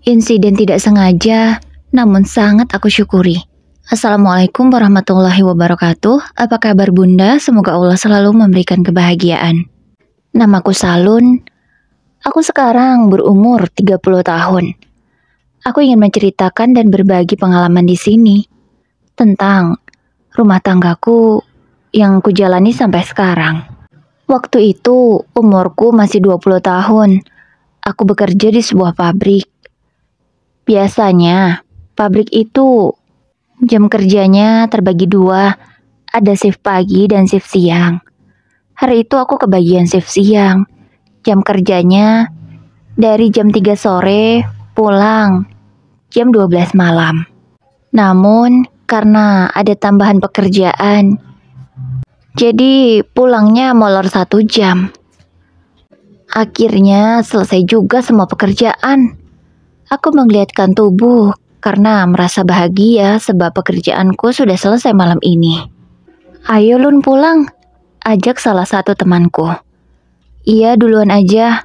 Insiden tidak sengaja, namun sangat aku syukuri. Assalamualaikum warahmatullahi wabarakatuh. Apa kabar Bunda? Semoga Allah selalu memberikan kebahagiaan. Namaku Salun. Aku sekarang berumur 30 tahun. Aku ingin menceritakan dan berbagi pengalaman di sini tentang rumah tanggaku yang kujalani sampai sekarang. Waktu itu umurku masih 20 tahun. Aku bekerja di sebuah pabrik. Biasanya, pabrik itu jam kerjanya terbagi dua, ada shift pagi dan shift siang. Hari itu aku kebagian shift siang. Jam kerjanya dari jam 3 sore pulang jam 12 malam. Namun, karena ada tambahan pekerjaan, jadi pulangnya molor 1 jam. Akhirnya selesai juga semua pekerjaan. Aku menggeliatkan tubuh karena merasa bahagia sebab pekerjaanku sudah selesai malam ini. Ayo Lun pulang, ajak salah satu temanku. Iya duluan aja,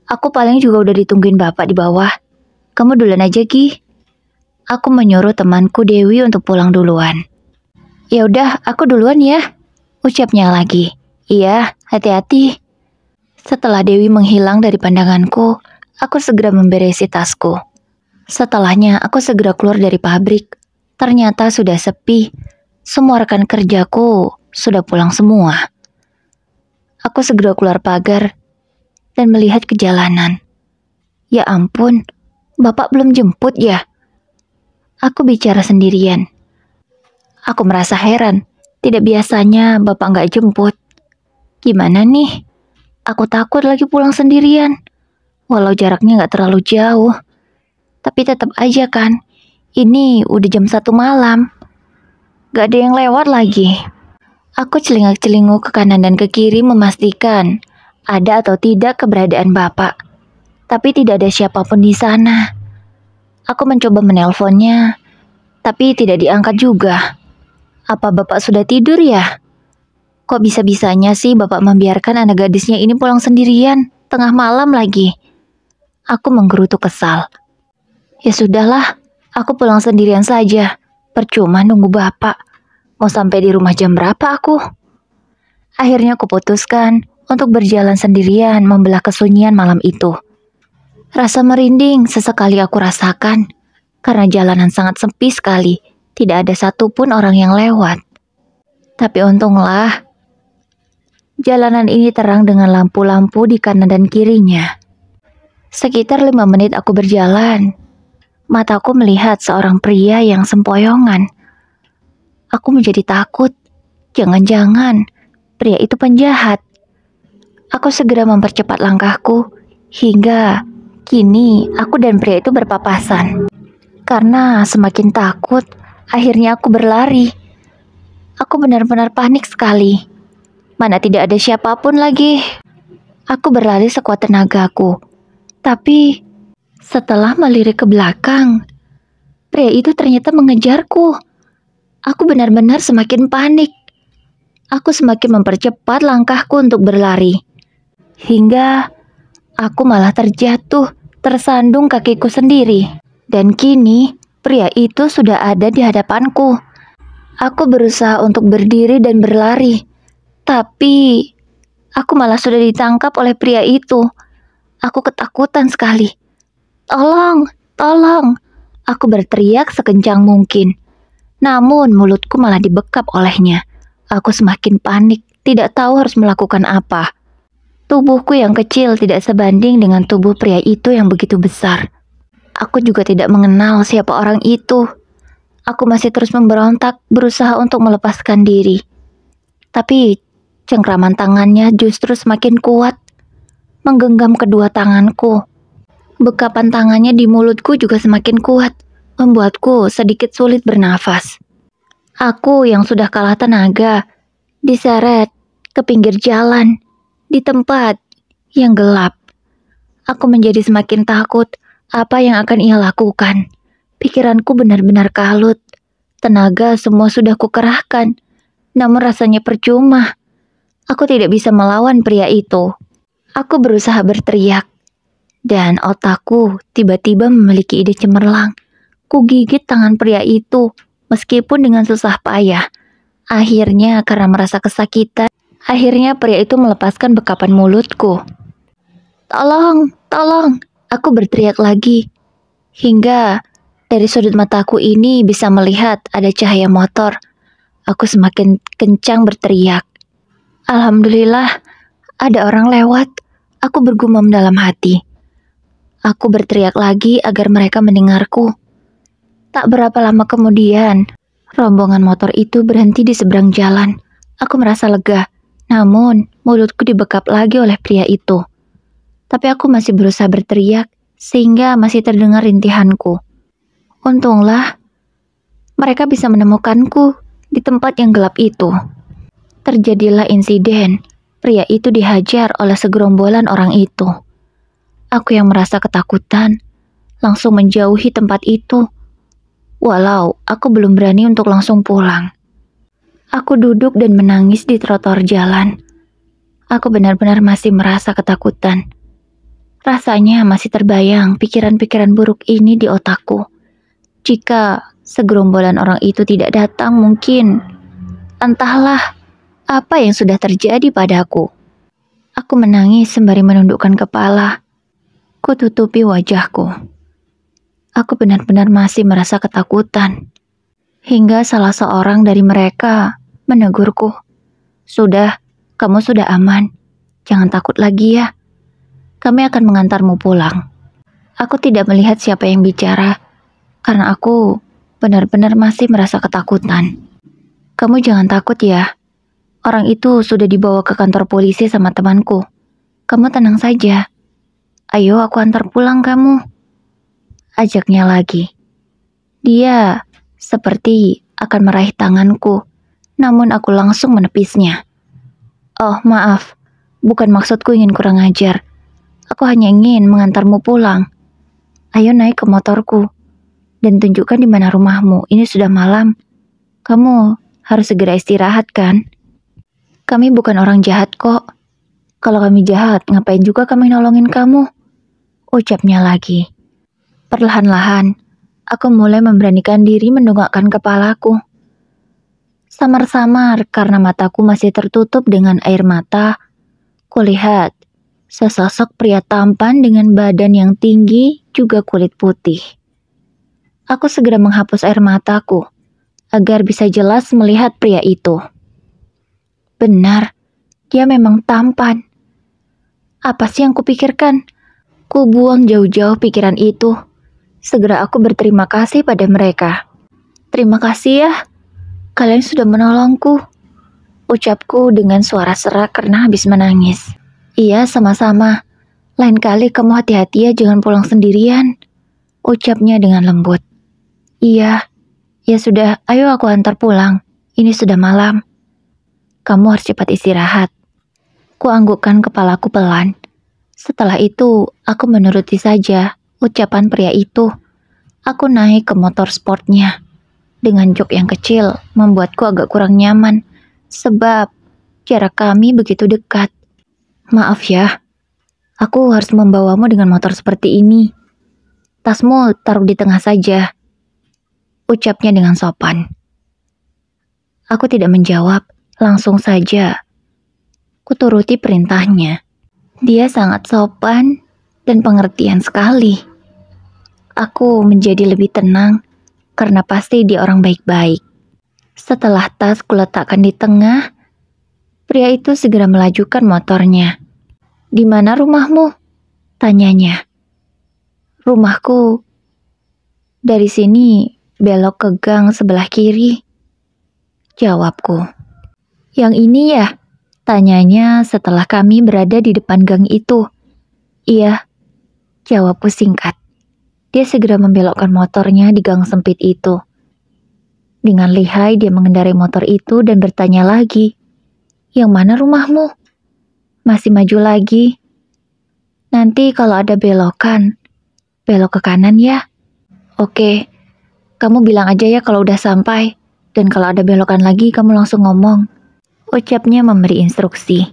aku paling juga udah ditungguin bapak di bawah. Kamu duluan aja Gi. Aku menyuruh temanku Dewi untuk pulang duluan. Ya udah, aku duluan ya, ucapnya lagi. Iya, hati-hati. Setelah Dewi menghilang dari pandanganku, aku segera memberesi tasku. Setelahnya, aku segera keluar dari pabrik. Ternyata sudah sepi. Semua rekan kerjaku sudah pulang semua. Aku segera keluar pagar dan melihat ke jalanan. Ya ampun, bapak belum jemput ya? Aku bicara sendirian. Aku merasa heran. Tidak biasanya bapak nggak jemput. Gimana nih? Aku takut lagi pulang sendirian. Walau jaraknya nggak terlalu jauh. Tapi tetap aja kan, ini udah jam 1 malam. Gak ada yang lewat lagi. Aku celingak-celinguk ke kanan dan ke kiri memastikan ada atau tidak keberadaan bapak. Tapi tidak ada siapapun di sana. Aku mencoba menelponnya, tapi tidak diangkat juga. Apa bapak sudah tidur ya? Kok bisa-bisanya sih bapak membiarkan anak gadisnya ini pulang sendirian, tengah malam lagi? Aku menggerutu kesal. Ya sudahlah, aku pulang sendirian saja. Percuma nunggu bapak. Mau sampai di rumah jam berapa aku? Akhirnya aku putuskan untuk berjalan sendirian membelah kesunyian malam itu. Rasa merinding sesekali aku rasakan, karena jalanan sangat sepi sekali. Tidak ada satupun orang yang lewat. Tapi untunglah, jalanan ini terang dengan lampu-lampu di kanan dan kirinya. Sekitar 5 menit aku berjalan. Mataku melihat seorang pria yang sempoyongan. Aku menjadi takut. Jangan-jangan pria itu penjahat. Aku segera mempercepat langkahku hingga kini aku dan pria itu berpapasan. Karena semakin takut, akhirnya aku berlari. Aku benar-benar panik sekali. Mana tidak ada siapapun lagi. Aku berlari sekuat tenagaku. Tapi setelah melirik ke belakang, pria itu ternyata mengejarku. Aku benar-benar semakin panik. Aku semakin mempercepat langkahku untuk berlari. Hingga aku malah terjatuh, tersandung kakiku sendiri. Dan kini, pria itu sudah ada di hadapanku. Aku berusaha untuk berdiri dan berlari. Tapi, aku malah sudah ditangkap oleh pria itu. Aku ketakutan sekali. Tolong, tolong. Aku berteriak sekencang mungkin. Namun mulutku malah dibekap olehnya. Aku semakin panik, tidak tahu harus melakukan apa. Tubuhku yang kecil tidak sebanding dengan tubuh pria itu yang begitu besar. Aku juga tidak mengenal siapa orang itu. Aku masih terus memberontak, berusaha untuk melepaskan diri. Tapi cengkraman tangannya justru semakin kuat, menggenggam kedua tanganku. Bekapan tangannya di mulutku juga semakin kuat, membuatku sedikit sulit bernafas. Aku yang sudah kalah tenaga, diseret ke pinggir jalan, di tempat yang gelap. Aku menjadi semakin takut apa yang akan ia lakukan. Pikiranku benar-benar kalut. Tenaga semua sudah kukerahkan, namun rasanya percuma. Aku tidak bisa melawan pria itu. Aku berusaha berteriak, Dan otakku tiba-tiba memiliki ide cemerlang. Ku gigit tangan pria itu, meskipun dengan susah payah. Akhirnya karena merasa kesakitan, akhirnya pria itu melepaskan bekapan mulutku. Tolong, tolong, aku berteriak lagi. Hingga dari sudut mataku ini bisa melihat ada cahaya motor. Aku semakin kencang berteriak. Alhamdulillah, ada orang lewat. Aku bergumam dalam hati. Aku berteriak lagi agar mereka mendengarku. Tak berapa lama kemudian, rombongan motor itu berhenti di seberang jalan. Aku merasa lega, namun mulutku dibekap lagi oleh pria itu. Tapi aku masih berusaha berteriak, sehingga masih terdengar rintihanku. Untunglah, mereka bisa menemukanku di tempat yang gelap itu. Terjadilah insiden, pria itu dihajar oleh segerombolan orang itu. Aku yang merasa ketakutan, langsung menjauhi tempat itu. Walau aku belum berani untuk langsung pulang. Aku duduk dan menangis di trotoar jalan. Aku benar-benar masih merasa ketakutan. Rasanya masih terbayang pikiran-pikiran buruk ini di otakku. Jika segerombolan orang itu tidak datang mungkin, entahlah apa yang sudah terjadi padaku. Aku menangis sembari menundukkan kepala. Ku tutupi wajahku. Aku benar-benar masih merasa ketakutan. Hingga salah seorang dari mereka menegurku. Sudah, kamu sudah aman. Jangan takut lagi ya. Kami akan mengantarmu pulang. Aku tidak melihat siapa yang bicara, karena aku benar-benar masih merasa ketakutan. Kamu jangan takut ya. Orang itu sudah dibawa ke kantor polisi sama temanku. Kamu tenang saja. Ayo aku antar pulang kamu. Ajaknya lagi. Dia seperti akan meraih tanganku, namun aku langsung menepisnya. Oh maaf, bukan maksudku ingin kurang ajar. Aku hanya ingin mengantarmu pulang. Ayo naik ke motorku dan tunjukkan di mana rumahmu. Ini sudah malam. Kamu harus segera istirahat kan? Kami bukan orang jahat kok. Kalau kami jahat, ngapain juga kami nolongin kamu? Ucapnya lagi. Perlahan-lahan, aku mulai memberanikan diri mendongakkan kepalaku. Samar-samar karena mataku masih tertutup dengan air mata, kulihat sesosok pria tampan dengan badan yang tinggi juga kulit putih. Aku segera menghapus air mataku agar bisa jelas melihat pria itu. Benar, dia memang tampan. Apa sih yang kupikirkan? Ku buang jauh-jauh pikiran itu. Segera aku berterima kasih pada mereka. Terima kasih ya, kalian sudah menolongku. Ucapku dengan suara serak karena habis menangis. Iya, sama-sama. Lain kali kamu hati-hati ya, jangan pulang sendirian. Ucapnya dengan lembut. Iya, ya sudah, ayo aku antar pulang. Ini sudah malam. Kamu harus cepat istirahat. Kuanggukkan kepalaku pelan. Setelah itu, aku menuruti saja ucapan pria itu. Aku naik ke motor sportnya. Dengan jok yang kecil, membuatku agak kurang nyaman. Sebab jarak kami begitu dekat. Maaf ya, aku harus membawamu dengan motor seperti ini. Tasmu taruh di tengah saja. Ucapnya dengan sopan. Aku tidak menjawab, langsung saja. Kuturuti perintahnya. Dia sangat sopan dan pengertian sekali. Aku menjadi lebih tenang karena pasti dia orang baik-baik. Setelah tas kuletakkan di tengah, pria itu segera melajukan motornya. Di mana rumahmu? Tanyanya. Rumahku dari sini belok ke gang sebelah kiri. Jawabku. Yang ini ya? Tanyanya setelah kami berada di depan gang itu. Iya, jawabku singkat. Dia segera membelokkan motornya di gang sempit itu. Dengan lihai dia mengendarai motor itu dan bertanya lagi. Yang mana rumahmu? Masih maju lagi. Nanti kalau ada belokan, belok ke kanan ya. Oke, kamu bilang aja ya kalau udah sampai. Dan kalau ada belokan lagi kamu langsung ngomong. Ucapnya memberi instruksi.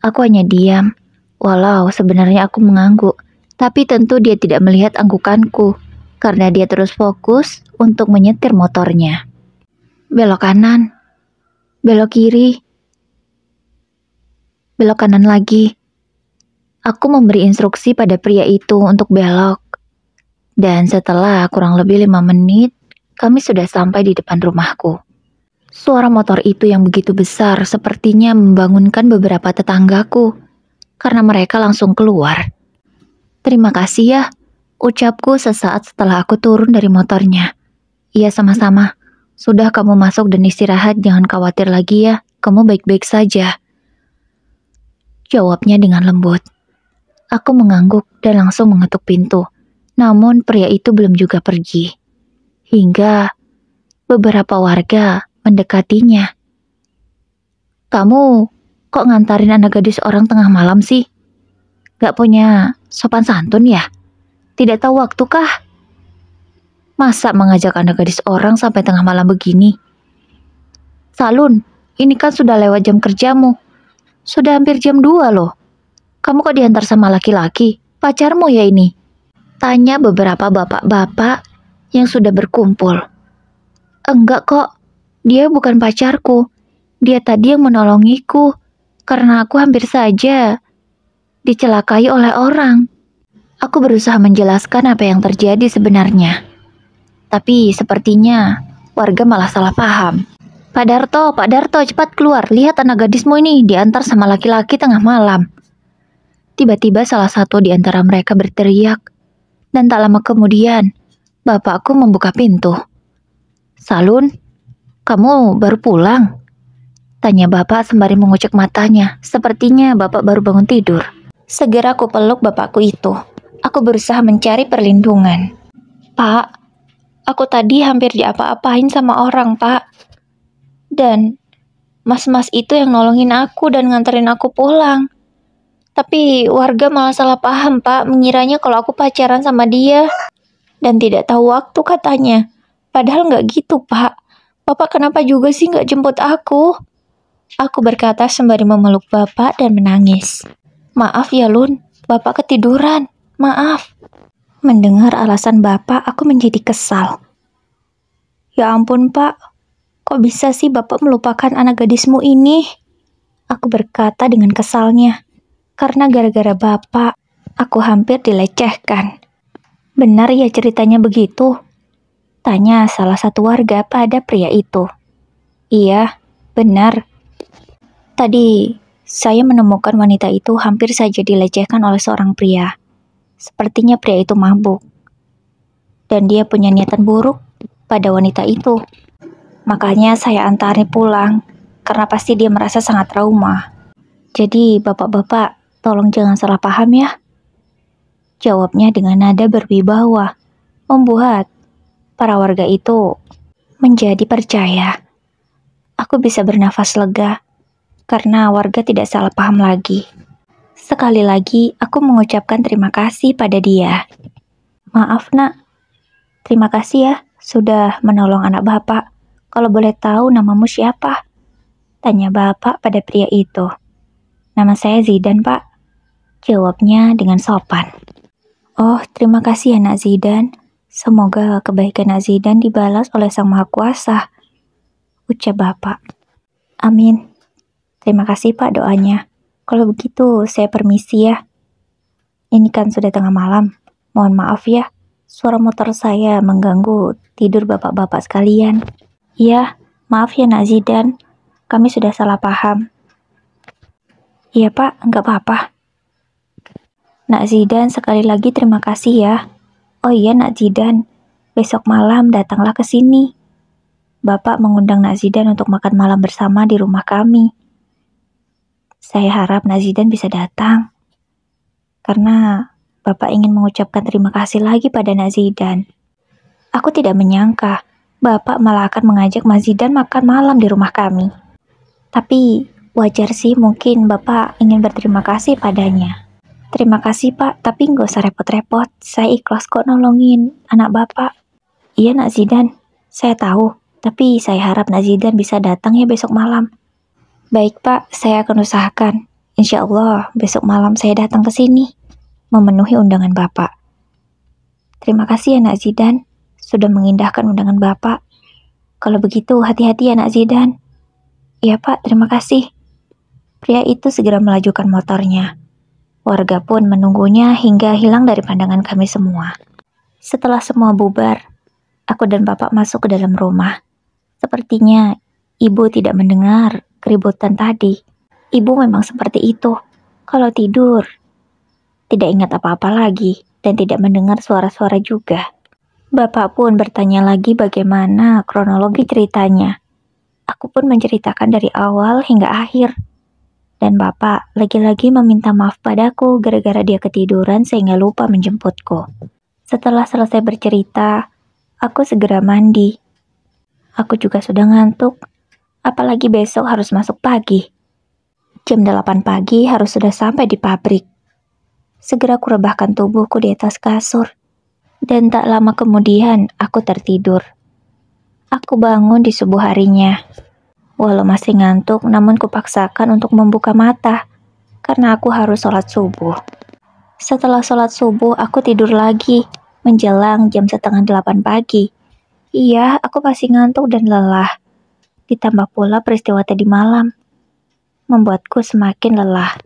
Aku hanya diam. Walau sebenarnya aku mengangguk. Tapi tentu dia tidak melihat anggukanku, karena dia terus fokus untuk menyetir motornya. Belok kanan, belok kiri, belok kanan lagi. Aku memberi instruksi pada pria itu untuk belok. Dan setelah kurang lebih 5 menit, kami sudah sampai di depan rumahku. Suara motor itu yang begitu besar sepertinya membangunkan beberapa tetanggaku, karena mereka langsung keluar. Terima kasih ya, ucapku sesaat setelah aku turun dari motornya. Iya sama-sama, sudah kamu masuk dan istirahat, jangan khawatir lagi ya, kamu baik-baik saja. Jawabnya dengan lembut. Aku mengangguk dan langsung mengetuk pintu, namun pria itu belum juga pergi. Hingga beberapa warga mendekatinya. Kamu kok ngantarin anak gadis orang tengah malam sih? Gak punya sopan santun ya? Tidak tahu waktu kah? Masa mengajak anak gadis orang sampai tengah malam begini? Salun, ini kan sudah lewat jam kerjamu. Sudah hampir jam 2 loh. Kamu kok diantar sama laki-laki? Pacarmu ya ini? Tanya beberapa bapak-bapak yang sudah berkumpul. Enggak kok, dia bukan pacarku. Dia tadi yang menolongiku, karena aku hampir saja dicelakai oleh orang. Aku berusaha menjelaskan apa yang terjadi sebenarnya. Tapi sepertinya warga malah salah paham. Pak Darto, cepat keluar. Lihat anak gadismu ini diantar sama laki-laki tengah malam. Tiba-tiba salah satu di antara mereka berteriak. Dan tak lama kemudian, bapakku membuka pintu. Salun, kamu baru pulang? Tanya bapak sembari mengucek matanya. Sepertinya bapak baru bangun tidur. Segera aku peluk bapakku itu. Aku berusaha mencari perlindungan. Pak, aku tadi hampir diapa-apain sama orang, Pak. Dan mas-mas itu yang nolongin aku dan nganterin aku pulang. Tapi warga malah salah paham, Pak, mengiranya kalau aku pacaran sama dia. Dan tidak tahu waktu katanya. Padahal nggak gitu, Pak. Bapak kenapa juga sih nggak jemput aku? Aku berkata sembari memeluk bapak dan menangis. Maaf ya, Lun. Bapak ketiduran. Maaf. Mendengar alasan bapak, aku menjadi kesal. Ya ampun, Pak. Kok bisa sih bapak melupakan anak gadismu ini? Aku berkata dengan kesalnya. Karena gara-gara bapak, aku hampir dilecehkan. Benar ya ceritanya begitu? Tanya salah satu warga pada pria itu. Iya, benar. Tadi, saya menemukan wanita itu hampir saja dilecehkan oleh seorang pria. Sepertinya pria itu mabuk. Dan dia punya niatan buruk pada wanita itu. Makanya saya antarin pulang, karena pasti dia merasa sangat trauma. Jadi, bapak-bapak, tolong jangan salah paham ya. Jawabnya dengan nada berwibawa, membuat para warga itu menjadi percaya. Aku bisa bernafas lega, karena warga tidak salah paham lagi. Sekali lagi, aku mengucapkan terima kasih pada dia. Maaf nak, terima kasih ya sudah menolong anak bapak. Kalau boleh tahu namamu siapa? Tanya bapak pada pria itu. Nama saya Zidan, Pak. Jawabnya dengan sopan. Oh, terima kasih ya Nak Zidan. Semoga kebaikan Nak Zidan dibalas oleh Sang Maha Kuasa. Ucap bapak. Amin. Terima kasih Pak doanya. Kalau begitu saya permisi ya. Ini kan sudah tengah malam. Mohon maaf ya. Suara motor saya mengganggu tidur bapak-bapak sekalian. Iya, maaf ya Nak Zidan. Kami sudah salah paham. Iya Pak, nggak apa-apa. Nak Zidan sekali lagi terima kasih ya. Oh iya Nak Zidan, besok malam datanglah ke sini. Bapak mengundang Nak Zidan untuk makan malam bersama di rumah kami. Saya harap Nak Zidan bisa datang. Karena Bapak ingin mengucapkan terima kasih lagi pada Nak Zidan. Aku tidak menyangka Bapak malah akan mengajak Mas Zidan makan malam di rumah kami. Tapi wajar sih mungkin Bapak ingin berterima kasih padanya. Terima kasih Pak, tapi nggak usah repot-repot. Saya ikhlas kok nolongin anak Bapak. Iya Nak Zidan, saya tahu. Tapi saya harap Nak Zidan bisa datang ya besok malam. Baik Pak, saya akan usahakan. Insya Allah besok malam saya datang ke sini. memenuhi undangan Bapak. Terima kasih ya Nak Zidan, sudah mengindahkan undangan Bapak. Kalau begitu hati-hati ya Nak Zidan. Iya Pak, terima kasih. Pria itu segera melajukan motornya. Warga pun menunggunya hingga hilang dari pandangan kami semua. Setelah semua bubar, aku dan Bapak masuk ke dalam rumah. Sepertinya Ibu tidak mendengar keributan tadi. Ibu memang seperti itu. Kalau tidur, tidak ingat apa-apa lagi dan tidak mendengar suara-suara juga. Bapak pun bertanya lagi bagaimana kronologi ceritanya. Aku pun menceritakan dari awal hingga akhir. Dan Bapak lagi-lagi meminta maaf padaku gara-gara dia ketiduran sehingga lupa menjemputku. Setelah selesai bercerita, aku segera mandi. Aku juga sudah ngantuk, apalagi besok harus masuk pagi. Jam 8 pagi harus sudah sampai di pabrik. Segera kurebahkan tubuhku di atas kasur. Dan tak lama kemudian aku tertidur. Aku bangun di subuh harinya. Walau masih ngantuk, namun kupaksakan untuk membuka mata, karena aku harus sholat subuh. Setelah sholat subuh, aku tidur lagi, menjelang jam 7:30 pagi. Iya, aku masih ngantuk dan lelah. Ditambah pula peristiwa tadi malam, membuatku semakin lelah.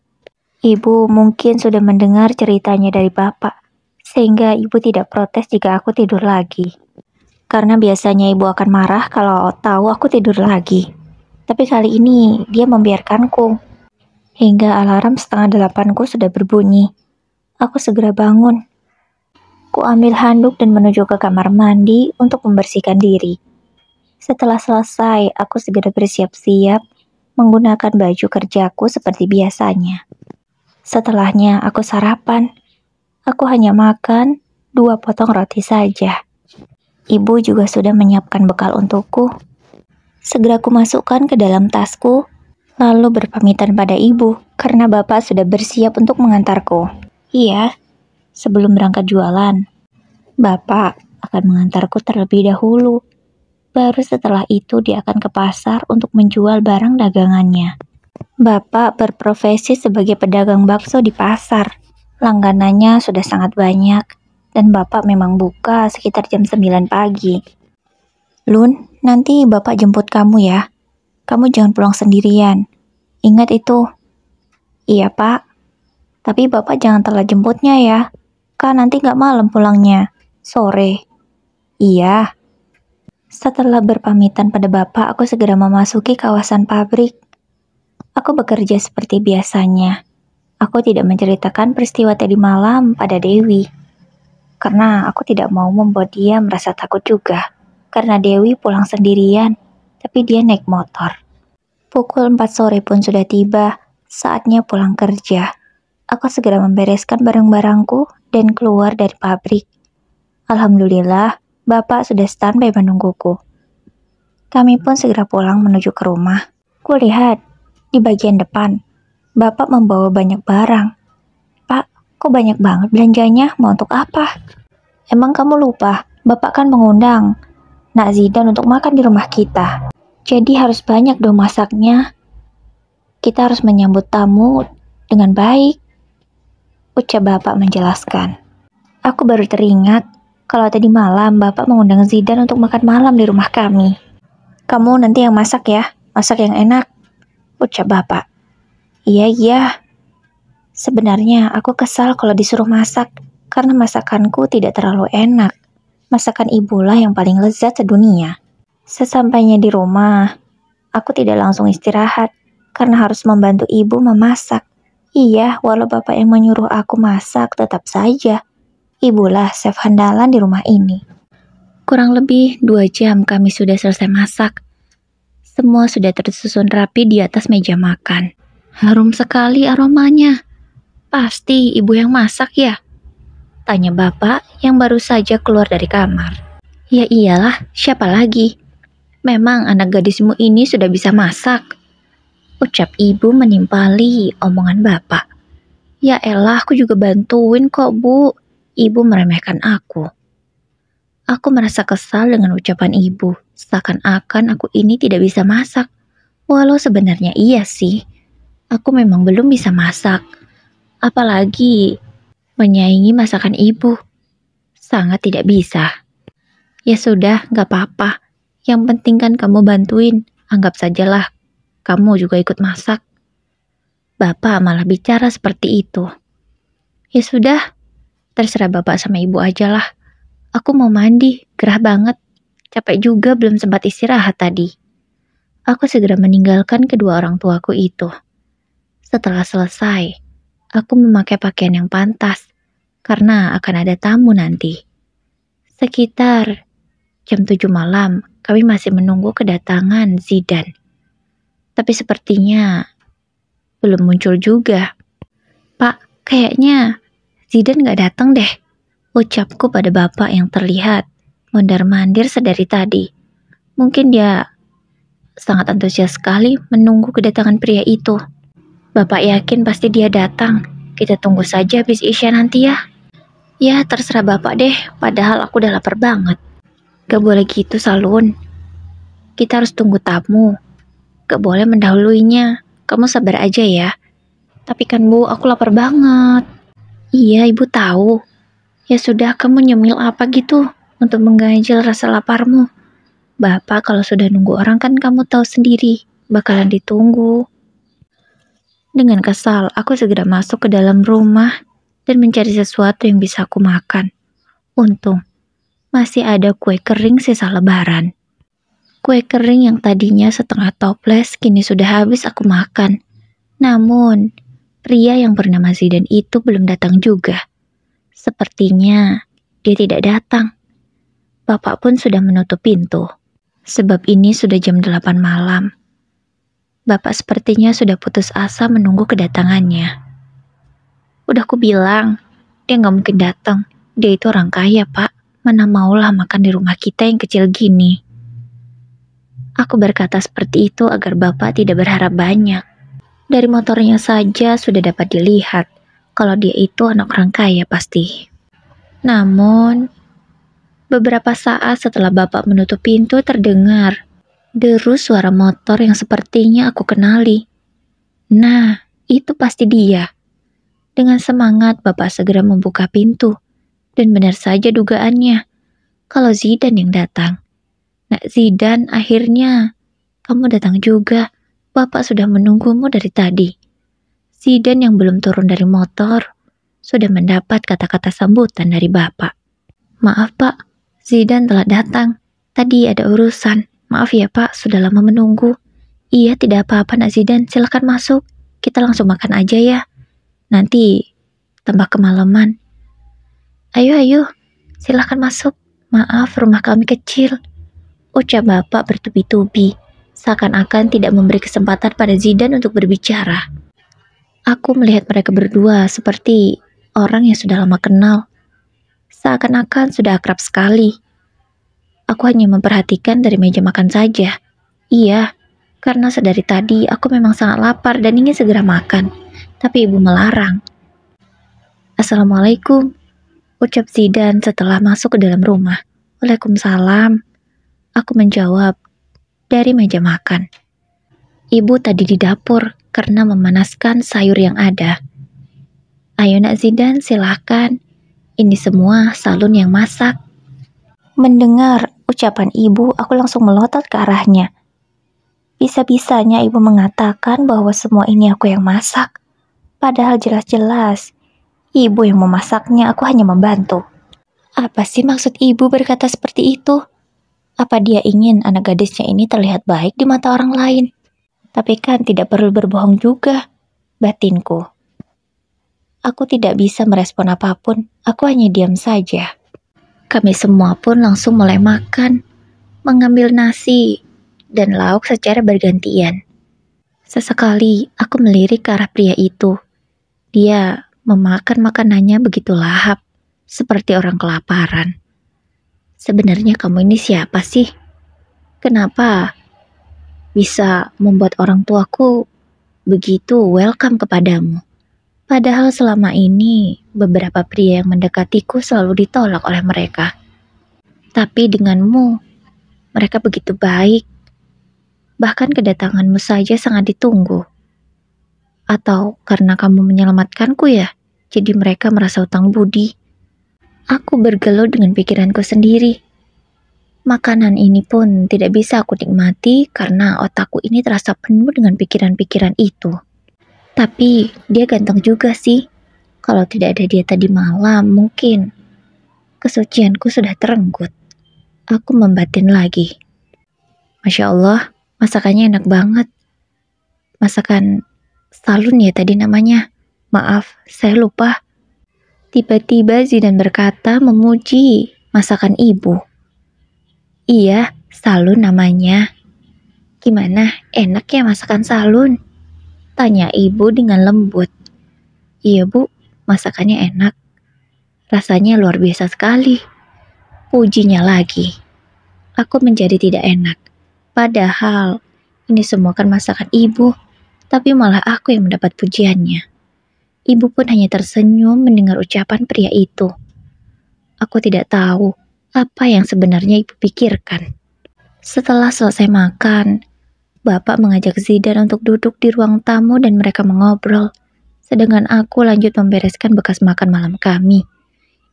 Ibu mungkin sudah mendengar ceritanya dari Bapak, sehingga ibu tidak protes jika aku tidur lagi. Karena biasanya ibu akan marah kalau tahu aku tidur lagi. Tapi kali ini dia membiarkanku. Hingga alarm 7:30ku sudah berbunyi. Aku segera bangun. Ku ambil handuk dan menuju ke kamar mandi untuk membersihkan diri. Setelah selesai, aku segera bersiap-siap menggunakan baju kerjaku seperti biasanya. Setelahnya aku sarapan. Aku hanya makan 2 potong roti saja. Ibu juga sudah menyiapkan bekal untukku. Segera ku masukkan ke dalam tasku, lalu berpamitan pada ibu karena Bapak sudah bersiap untuk mengantarku. Iya, sebelum berangkat jualan, Bapak akan mengantarku terlebih dahulu. Baru setelah itu dia akan ke pasar untuk menjual barang dagangannya. Bapak berprofesi sebagai pedagang bakso di pasar. Langganannya sudah sangat banyak, dan Bapak memang buka sekitar jam 9 pagi. Lun, nanti Bapak jemput kamu ya. Kamu jangan pulang sendirian. Ingat itu. Iya Pak. Tapi Bapak jangan telat jemputnya ya. Kan nanti gak malam pulangnya. Sore. Iya. Setelah berpamitan pada Bapak, aku segera memasuki kawasan pabrik. Aku bekerja seperti biasanya. Aku tidak menceritakan peristiwa tadi malam pada Dewi. Karena aku tidak mau membuat dia merasa takut juga. Karena Dewi pulang sendirian, tapi dia naik motor. Pukul 4 sore pun sudah tiba, saatnya pulang kerja. Aku segera membereskan barang-barangku dan keluar dari pabrik. Alhamdulillah, Bapak sudah standby menungguku. Kami pun segera pulang menuju ke rumah. Kulihat, di bagian depan, Bapak membawa banyak barang. Pak, kok banyak banget belanjanya? Mau untuk apa? Emang kamu lupa, Bapak kan mengundang Nak Zidan untuk makan di rumah kita. Jadi harus banyak dong masaknya. Kita harus menyambut tamu dengan baik, ucap Bapak menjelaskan. Aku baru teringat kalau tadi malam Bapak mengundang Zidan untuk makan malam di rumah kami. Kamu nanti yang masak ya, masak yang enak, ucap Bapak. Iya. Sebenarnya aku kesal kalau disuruh masak, karena masakanku tidak terlalu enak. Masakan ibulah yang paling lezat sedunia. Sesampainya di rumah, aku tidak langsung istirahat karena harus membantu ibu memasak. Iya, walau Bapak yang menyuruh aku masak, tetap saja ibulah chef handalan di rumah ini. Kurang lebih 2 jam kami sudah selesai masak. Semua sudah tersusun rapi di atas meja makan. Harum sekali aromanya. Pasti ibu yang masak ya? Tanya Bapak yang baru saja keluar dari kamar. Ya iyalah, siapa lagi? Memang anak gadismu ini sudah bisa masak, ucap ibu menimpali omongan Bapak. Ya elah, aku juga bantuin kok Bu. Ibu meremehkan aku. Aku merasa kesal dengan ucapan ibu, seakan-akan aku ini tidak bisa masak. Walau sebenarnya iya sih, aku memang belum bisa masak. Apalagi menyaingi masakan ibu. Sangat tidak bisa. Ya sudah, gak apa-apa. Yang penting kan kamu bantuin. Anggap sajalah kamu juga ikut masak. Bapak malah bicara seperti itu. Ya sudah, terserah bapak sama ibu aja lah. Aku mau mandi, gerah banget. Capek juga belum sempat istirahat tadi. Aku segera meninggalkan kedua orang tuaku itu. Setelah selesai, aku memakai pakaian yang pantas karena akan ada tamu nanti. Sekitar jam 7 malam, kami masih menunggu kedatangan Zidan. Tapi sepertinya belum muncul juga. Pak, kayaknya Zidan gak datang deh. Ucapku pada bapak yang terlihat mondar-mandir sedari tadi. Mungkin dia sangat antusias sekali menunggu kedatangan pria itu. Bapak yakin pasti dia datang. Kita tunggu saja habis Isya nanti ya. Ya terserah bapak deh, padahal aku udah lapar banget. Gak boleh gitu Salun. Kita harus tunggu tamu. Gak boleh mendahuluinya. Kamu sabar aja ya. Tapi kan Bu, aku lapar banget. Iya, ibu tahu. Ya sudah, kamu nyemil apa gitu untuk mengganjal rasa laparmu. Bapak kalau sudah nunggu orang kan kamu tahu sendiri, bakalan ditunggu. Dengan kesal, aku segera masuk ke dalam rumah dan mencari sesuatu yang bisa aku makan. Untung, masih ada kue kering sisa lebaran. Kue kering yang tadinya setengah toples kini sudah habis aku makan. Namun, pria yang bernama Zidan itu belum datang juga. Sepertinya dia tidak datang. Bapak pun sudah menutup pintu. Sebab ini sudah jam 8 malam. Bapak sepertinya sudah putus asa menunggu kedatangannya. Udah aku bilang, dia gak mungkin datang. Dia itu orang kaya, Pak. Mana maulah makan di rumah kita yang kecil gini. Aku berkata seperti itu agar Bapak tidak berharap banyak. Dari motornya saja sudah dapat dilihat kalau dia itu anak orang kaya pasti. Namun, beberapa saat setelah Bapak menutup pintu terdengar deru suara motor yang sepertinya aku kenali. Nah, itu pasti dia. Dengan semangat Bapak segera membuka pintu. Dan benar saja dugaannya, kalau Zidan yang datang. Nah Zidan, akhirnya kamu datang juga. Bapak sudah menunggumu dari tadi. Zidan yang belum turun dari motor sudah mendapat kata-kata sambutan dari Bapak. Maaf Pak, Zidan telah datang. Tadi ada urusan. Maaf ya Pak, sudah lama menunggu. Iya, tidak apa-apa Nak Zidan, silakan masuk. Kita langsung makan aja ya. Nanti tambah kemalaman. Ayo, silakan masuk. Maaf, rumah kami kecil. Ucap Bapak bertubi-tubi, seakan-akan tidak memberi kesempatan pada Zidan untuk berbicara. Aku melihat mereka berdua seperti orang yang sudah lama kenal. Seakan-akan sudah akrab sekali. Aku hanya memperhatikan dari meja makan saja. Iya, karena sedari tadi aku memang sangat lapar dan ingin segera makan. Tapi ibu melarang. Assalamualaikum, ucap Zidan setelah masuk ke dalam rumah. Waalaikumsalam. Aku menjawab dari meja makan. Ibu tadi di dapur karena memanaskan sayur yang ada. Ayo Nak Zidan, silahkan. Ini semua Salun yang masak. Mendengar ucapan ibu, aku langsung melotot ke arahnya. Bisa-bisanya ibu mengatakan bahwa semua ini aku yang masak. Padahal jelas-jelas ibu yang memasaknya, aku hanya membantu. Apa sih maksud ibu berkata seperti itu? Apa dia ingin anak gadisnya ini terlihat baik di mata orang lain? Tapi kan tidak perlu berbohong juga, batinku. Aku tidak bisa merespon apapun, aku hanya diam saja. Kami semua pun langsung mulai makan, mengambil nasi dan lauk secara bergantian. Sesekali aku melirik ke arah pria itu. Dia memakan makanannya begitu lahap, seperti orang kelaparan. Sebenarnya kamu ini siapa sih? Kenapa bisa membuat orang tuaku begitu welcome kepadamu? Padahal selama ini beberapa pria yang mendekatiku selalu ditolak oleh mereka. Tapi denganmu, mereka begitu baik. Bahkan kedatanganmu saja sangat ditunggu. Atau karena kamu menyelamatkanku ya? jadi mereka merasa utang budi. Aku bergelut dengan pikiranku sendiri. Makanan ini pun tidak bisa aku nikmati karena otakku ini terasa penuh dengan pikiran-pikiran itu. Tapi dia ganteng juga sih. Kalau tidak ada dia tadi malam, mungkin kesucianku sudah terenggut. Aku membatin lagi. Masya Allah, masakannya enak banget. Masakan Salun ya tadi namanya. Maaf, saya lupa. Tiba-tiba Zidan berkata memuji masakan ibu. Iya, Salun namanya. Gimana, enak ya masakan Salun? Tanya ibu dengan lembut. Iya bu, masakannya enak. Rasanya luar biasa sekali. Pujinya lagi. Aku menjadi tidak enak. Padahal ini semua kan masakan ibu. Tapi malah aku yang mendapat pujiannya. Ibu pun hanya tersenyum mendengar ucapan pria itu. Aku tidak tahu apa yang sebenarnya ibu pikirkan. Setelah selesai makan, Bapak mengajak Zidan untuk duduk di ruang tamu dan mereka mengobrol. Sedangkan aku lanjut membereskan bekas makan malam kami.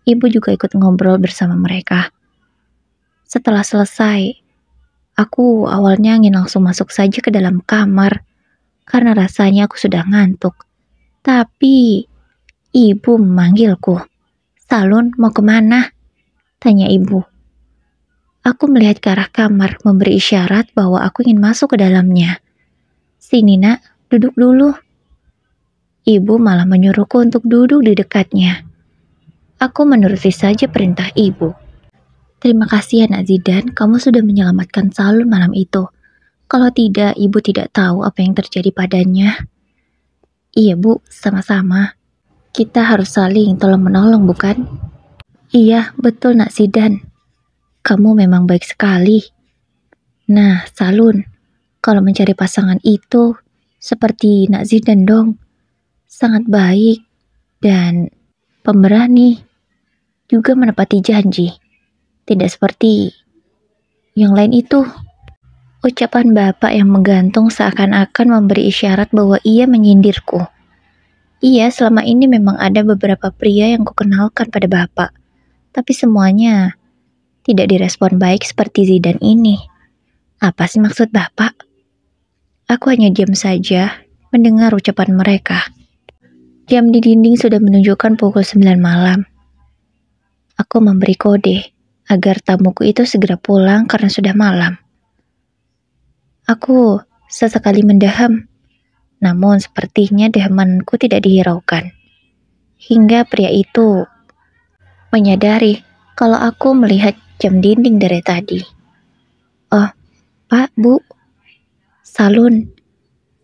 Ibu juga ikut ngobrol bersama mereka. Setelah selesai, aku awalnya ingin langsung masuk saja ke dalam kamar karena rasanya aku sudah ngantuk. Tapi ibu memanggilku. Salun, mau kemana? Tanya ibu. Aku melihat ke arah kamar, memberi isyarat bahwa aku ingin masuk ke dalamnya. Sini nak, duduk dulu. Ibu malah menyuruhku untuk duduk di dekatnya. Aku menuruti saja perintah ibu. Terima kasih ya Nak Zidan, kamu sudah menyelamatkan Salun malam itu. Kalau tidak, ibu tidak tahu apa yang terjadi padanya. Iya bu, sama-sama. Kita harus saling tolong-menolong bukan? Iya, betul Nak Zidan. Kamu memang baik sekali. Nah, Salun, kalau mencari pasangan itu seperti Nak Zidan dong. Sangat baik dan pemberani. Juga menepati janji. Tidak seperti yang lain itu. Ucapan bapak yang menggantung seakan-akan memberi isyarat bahwa ia menyindirku. Iya, selama ini memang ada beberapa pria yang kukenalkan pada bapak. Tapi semuanya tidak direspon baik seperti Zidan ini. Apa sih maksud bapak? Aku hanya diam saja mendengar ucapan mereka. Jam di dinding sudah menunjukkan pukul 9 malam. Aku memberi kode agar tamuku itu segera pulang karena sudah malam. Aku sesekali mendaham, namun sepertinya dahamanku tidak dihiraukan. Hingga pria itu menyadari kalau aku melihat jam dinding dari tadi. Oh, Pak, Bu, Salun,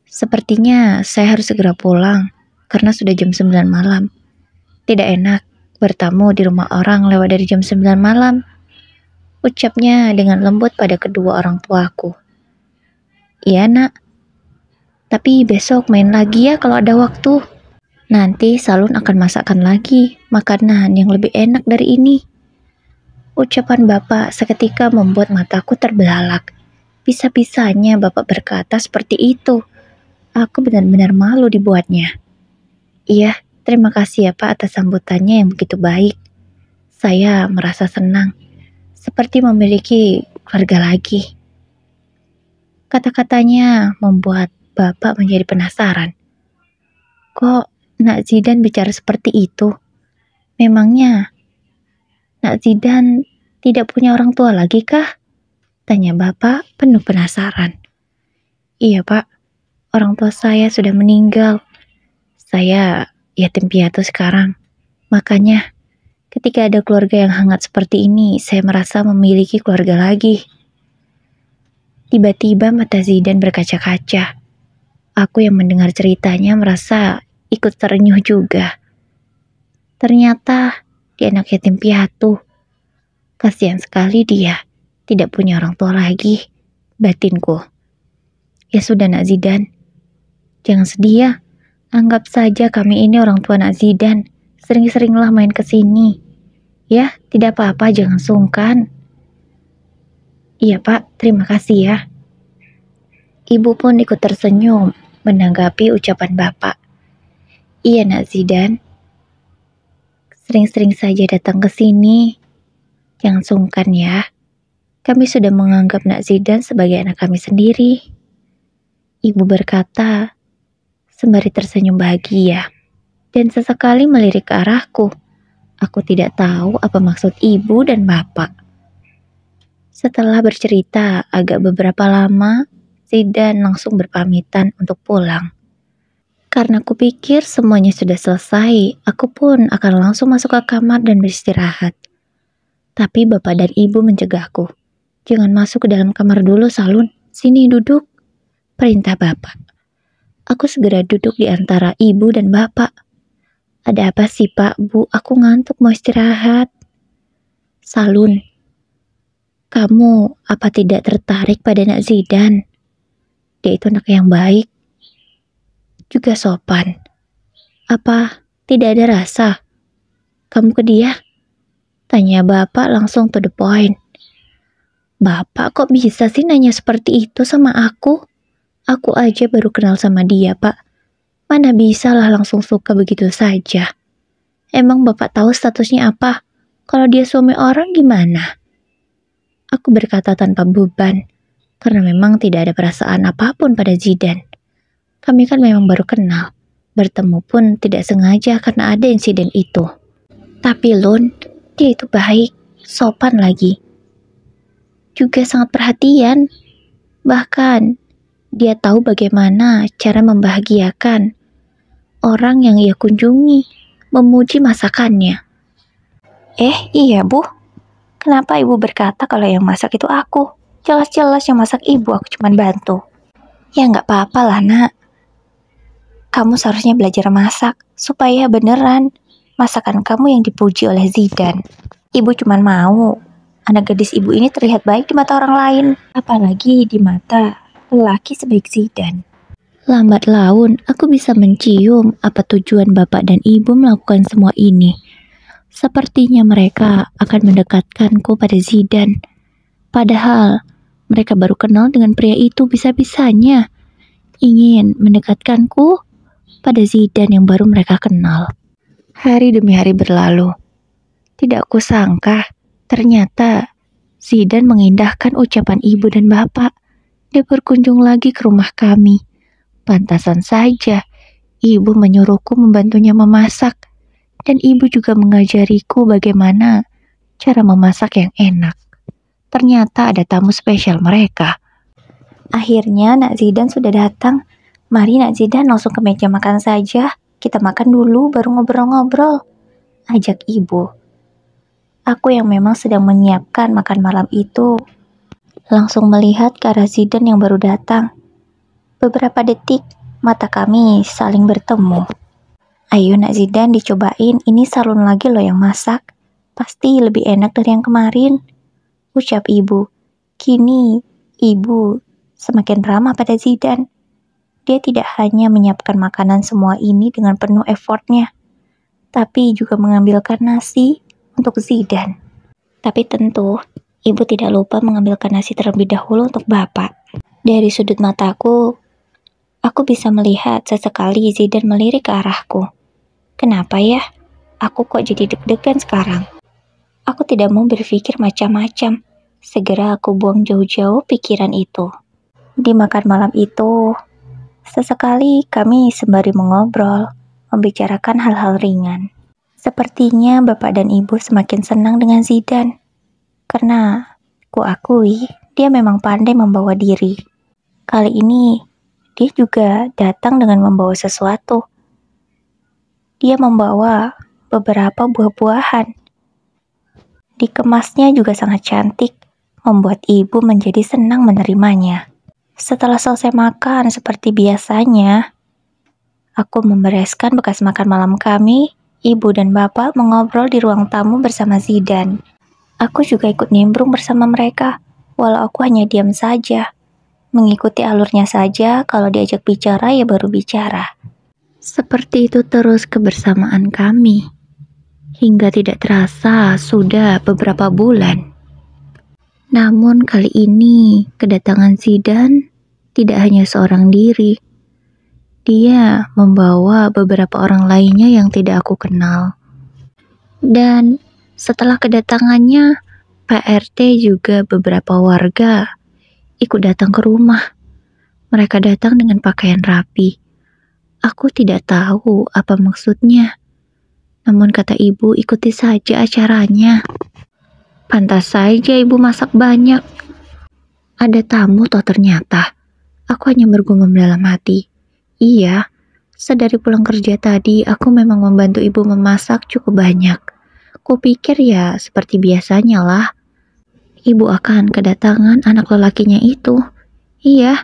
sepertinya saya harus segera pulang karena sudah jam 9 malam. Tidak enak bertamu di rumah orang lewat dari jam 9 malam. Ucapnya dengan lembut pada kedua orang tuaku. Iya nak, tapi besok main lagi ya kalau ada waktu. Nanti Salun akan masakkan lagi makanan yang lebih enak dari ini. Ucapan bapak seketika membuat mataku terbelalak. Bisa-bisanya bapak berkata seperti itu. Aku benar-benar malu dibuatnya. Iya, terima kasih ya Pak atas sambutannya yang begitu baik. Saya merasa senang, seperti memiliki keluarga lagi. Kata-katanya membuat bapak menjadi penasaran. Kok Nak Zidan bicara seperti itu? Memangnya Nak Zidan tidak punya orang tua lagi kah? Tanya bapak penuh penasaran. Iya Pak, orang tua saya sudah meninggal. Saya yatim piatu sekarang. Makanya ketika ada keluarga yang hangat seperti ini, saya merasa memiliki keluarga lagi. Tiba-tiba mata Zidan berkaca-kaca. Aku yang mendengar ceritanya merasa ikut terenyuh juga. Ternyata dia anak yatim piatu. Kasihan sekali dia, tidak punya orang tua lagi. Batinku. Ya sudah Nak Zidan, jangan sedih ya. Anggap saja kami ini orang tua Nak Zidan. Sering-seringlah main ke sini. Ya, tidak apa-apa, jangan sungkan. Iya Pak, terima kasih ya. Ibu pun ikut tersenyum menanggapi ucapan bapak. Iya Nak Zidan, Sering-sering saja datang ke sini. Jangan sungkan ya. Kami sudah menganggap Nak Zidan sebagai anak kami sendiri. Ibu berkata, sembari tersenyum bahagia, dan sesekali melirik ke arahku. Aku tidak tahu apa maksud ibu dan bapak. Setelah bercerita agak beberapa lama, Zidan langsung berpamitan untuk pulang. Karena kupikir semuanya sudah selesai, aku pun akan langsung masuk ke kamar dan beristirahat. Tapi bapak dan ibu mencegahku. Jangan masuk ke dalam kamar dulu, Salun. Sini duduk. Perintah bapak. Aku segera duduk di antara ibu dan bapak. Ada apa sih, Pak, Bu? Aku ngantuk mau istirahat. Salun, kamu apa tidak tertarik pada Nak Zidan? Dia itu anak yang baik, juga sopan. Apa tidak ada rasa? Kamu ke dia? Tanya bapak langsung to the point. Bapak kok bisa sih nanya seperti itu sama aku? Aku aja baru kenal sama dia, Pak. Mana bisa lah langsung suka begitu saja. Emang bapak tahu statusnya apa? Kalau dia suami orang gimana? Aku berkata tanpa beban, karena memang tidak ada perasaan apapun pada Zidan. Kami kan memang baru kenal. Bertemu pun tidak sengaja karena ada insiden itu. Tapi Lun, dia itu baik, sopan lagi. Juga sangat perhatian. Bahkan, dia tahu bagaimana cara membahagiakan orang yang ia kunjungi, memuji masakannya. Iya Bu. Kenapa ibu berkata kalau yang masak itu aku? Jelas-jelas yang masak ibu, aku cuma bantu. Ya nggak apa-apa lah, Nak. Kamu seharusnya belajar masak, supaya beneran masakan kamu yang dipuji oleh Zidan. Ibu cuma mau anak gadis ibu ini terlihat baik di mata orang lain, apalagi di mata lelaki sebaik Zidan. Lambat laun, aku bisa mencium apa tujuan bapak dan ibu melakukan semua ini. Sepertinya mereka akan mendekatkanku pada Zidan. Padahal mereka baru kenal dengan pria itu bisa-bisanya ingin mendekatkanku pada Zidan yang baru mereka kenal. Hari demi hari berlalu. Tidak kusangka, ternyata Zidan mengindahkan ucapan ibu dan bapak. Dia berkunjung lagi ke rumah kami. Pantasan saja, ibu menyuruhku membantunya memasak. Dan ibu juga mengajariku bagaimana cara memasak yang enak. Ternyata ada tamu spesial mereka. Akhirnya Nak Zidan sudah datang. Mari Nak Zidan langsung ke meja makan saja. Kita makan dulu baru ngobrol-ngobrol. Ajak ibu. Aku yang memang sedang menyiapkan makan malam itu langsung melihat ke arah Zidan yang baru datang. Beberapa detik mata kami saling bertemu. Ayo Nak Zidan dicobain, ini Salun lagi loh yang masak. Pasti lebih enak dari yang kemarin, ucap ibu. Kini ibu semakin ramah pada Zidan. Dia tidak hanya menyiapkan makanan semua ini dengan penuh effortnya, tapi juga mengambilkan nasi untuk Zidan. Tapi tentu, ibu tidak lupa mengambilkan nasi terlebih dahulu untuk bapak. Dari sudut mataku, aku bisa melihat sesekali Zidan melirik ke arahku. Kenapa ya? Aku kok jadi deg-degan sekarang? Aku tidak mau berpikir macam-macam. Segera aku buang jauh-jauh pikiran itu. Di makan malam itu, sesekali kami sembari mengobrol, membicarakan hal-hal ringan. Sepertinya bapak dan ibu semakin senang dengan Zidan. Karena kuakui dia memang pandai membawa diri. Kali ini dia juga datang dengan membawa sesuatu. Dia membawa beberapa buah-buahan. Dikemasnya juga sangat cantik, membuat ibu menjadi senang menerimanya. Setelah selesai makan seperti biasanya, aku membereskan bekas makan malam kami. Ibu dan bapak mengobrol di ruang tamu bersama Zidan. Aku juga ikut nimbrung bersama mereka, walau aku hanya diam saja. Mengikuti alurnya saja, kalau diajak bicara ya baru bicara. Seperti itu terus kebersamaan kami. Hingga tidak terasa sudah beberapa bulan. Namun kali ini kedatangan Zidan tidak hanya seorang diri. Dia membawa beberapa orang lainnya yang tidak aku kenal. Dan setelah kedatangannya, Pak RT juga beberapa warga ikut datang ke rumah. Mereka datang dengan pakaian rapi. Aku tidak tahu apa maksudnya. Namun kata ibu, ikuti saja acaranya. Pantas saja ibu masak banyak. Ada tamu toh ternyata. Aku hanya bergumam dalam hati. Iya, sedari pulang kerja tadi aku memang membantu ibu memasak cukup banyak. Kupikir ya seperti biasanya lah. Ibu akan kedatangan anak lelakinya itu. Iya,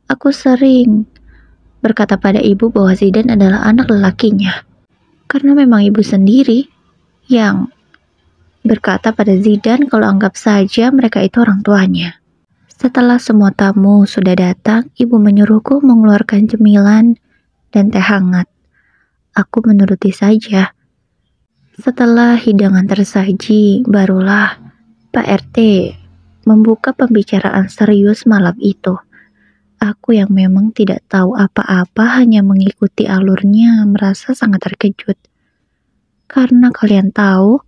aku sering berkata pada ibu bahwa Zidan adalah anak lelakinya. Karena memang ibu sendiri yang berkata pada Zidan kalau anggap saja mereka itu orang tuanya. Setelah semua tamu sudah datang, ibu menyuruhku mengeluarkan cemilan dan teh hangat. Aku menuruti saja. Setelah hidangan tersaji, barulah Pak RT membuka pembicaraan serius malam itu. Aku yang memang tidak tahu apa-apa hanya mengikuti alurnya merasa sangat terkejut. Karena kalian tahu,